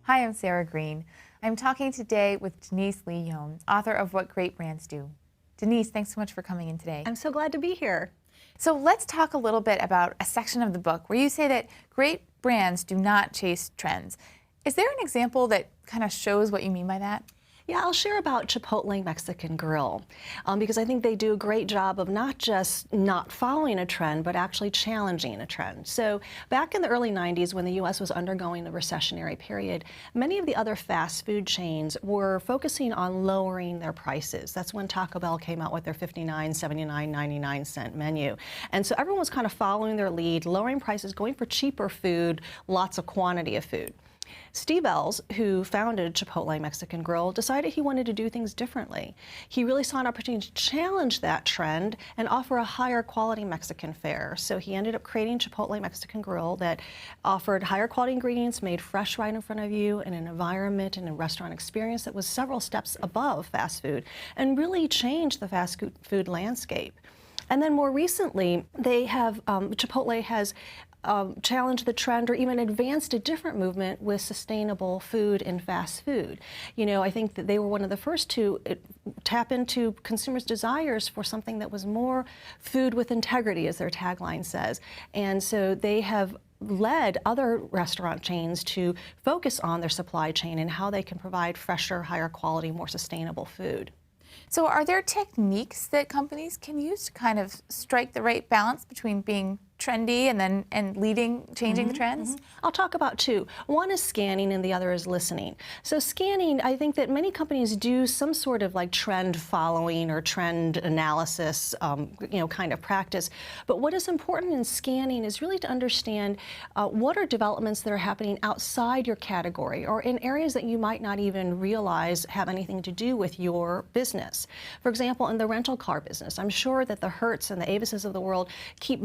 Hi, I'm Sarah Green. I'm talking today with Denise Lee Yohn, author of What Great Brands Do. Denise, thanks so much for coming in today. I'm so glad to be here. So let's talk a little bit about a section of the book where you say that great brands do not chase trends. Is there an example that kind of shows what you mean by that? Yeah, I'll share about Chipotle Mexican Grill because I think they do a great job of not just not following a trend, but actually challenging a trend. So back in the early 90s, when the U.S. was undergoing the recessionary period, many of the other fast food chains were focusing on lowering their prices. That's when Taco Bell came out with their 59, 79, 99-cent menu. And so everyone was kind of following their lead, lowering prices, going for cheaper food, lots of quantity of food. Steve Ells, who founded Chipotle Mexican Grill, decided he wanted to do things differently. He really saw an opportunity to challenge that trend and offer a higher quality Mexican fare. So he ended up creating Chipotle Mexican Grill that offered higher quality ingredients made fresh right in front of you in an environment and a restaurant experience that was several steps above fast food and really changed the fast food landscape. And then more recently, they have, Chipotle has challenged the trend or even advanced a different movement with sustainable food in fast food. You know, I think that they were one of the first to tap into consumers' desires for something that was more food with integrity, as their tagline says. And so they have led other restaurant chains to focus on their supply chain and how they can provide fresher, higher quality, more sustainable food. So are there techniques that companies can use to kind of strike the right balance between being trendy and changing the trends? I'll talk about two. One is scanning and the other is listening. So scanning, I think that many companies do some sort of like trend following or trend analysis, kind of practice. But what is important in scanning is really to understand what are developments that are happening outside your category or in areas that you might not even realize have anything to do with your business. For example, in the rental car business, I'm sure that the Hertz and the Avises of the world keep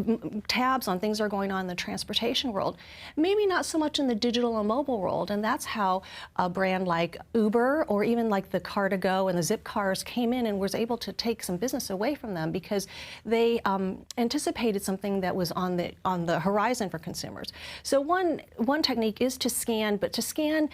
tabs on things that are going on in the transportation world, maybe not so much in the digital and mobile world, and that's how a brand like Uber or even like the Car2Go and the Zipcars came in and was able to take some business away from them because they anticipated something that was on the horizon for consumers. So one technique is to scan, but to scan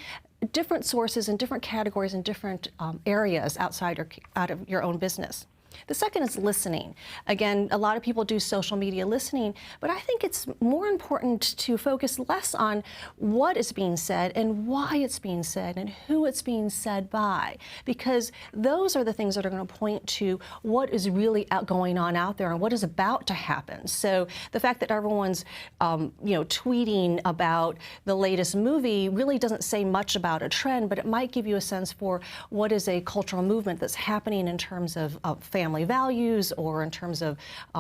different sources and different categories and different areas outside or out of your own business. The second is listening. Again, a lot of people do social media listening, but I think it's more important to focus less on what is being said and why it's being said and who it's being said by, because those are the things that are going to point to what is really going on out there and what is about to happen. So the fact that everyone's tweeting about the latest movie really doesn't say much about a trend, but it might give you a sense for what is a cultural movement that's happening in terms of family values or in terms of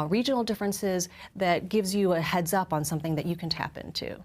regional differences that gives you a heads up on something that you can tap into.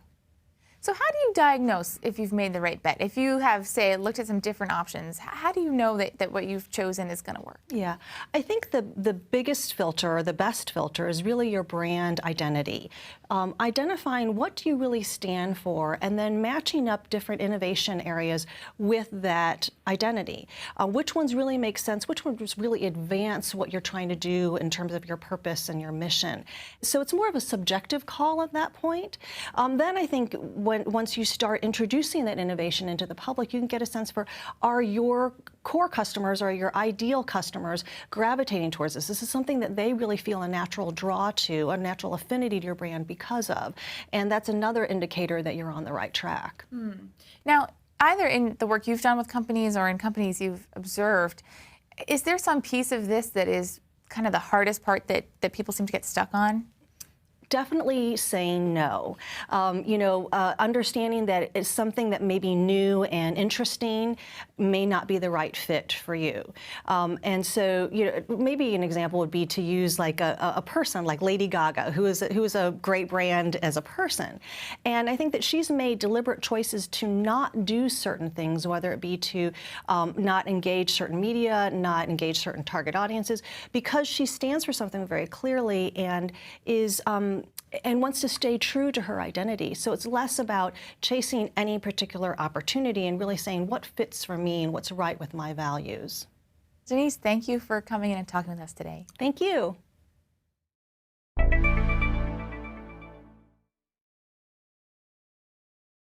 So how do you diagnose if you've made the right bet? If you have, say, looked at some different options, how do you know that what you've chosen is going to work? Yeah, I think the biggest filter or the best filter is really your brand identity. Identifying what do you really stand for and then matching up different innovation areas with that identity. Which ones really make sense? Which ones really advance what you're trying to do in terms of your purpose and your mission? So it's more of a subjective call at that point. Then I think once you start introducing that innovation into the public, you can get a sense for, are your core customers or your ideal customers gravitating towards this? This is something that they really feel a natural draw to, a natural affinity to your brand because of. And that's another indicator that you're on the right track. Now, either in the work you've done with companies or in companies you've observed, is there some piece of this that is kind of the hardest part that people seem to get stuck on? Definitely saying no. Understanding that it's something that may be new and interesting may not be the right fit for you. And so, maybe an example would be to use like a person like Lady Gaga, who is a great brand as a person. And I think that she's made deliberate choices to not do certain things, whether it be to not engage certain media, not engage certain target audiences, because she stands for something very clearly and is and wants to stay true to her identity. So it's less about chasing any particular opportunity and really saying what fits for me and what's right with my values. Denise, thank you for coming in and talking with us today. Thank you.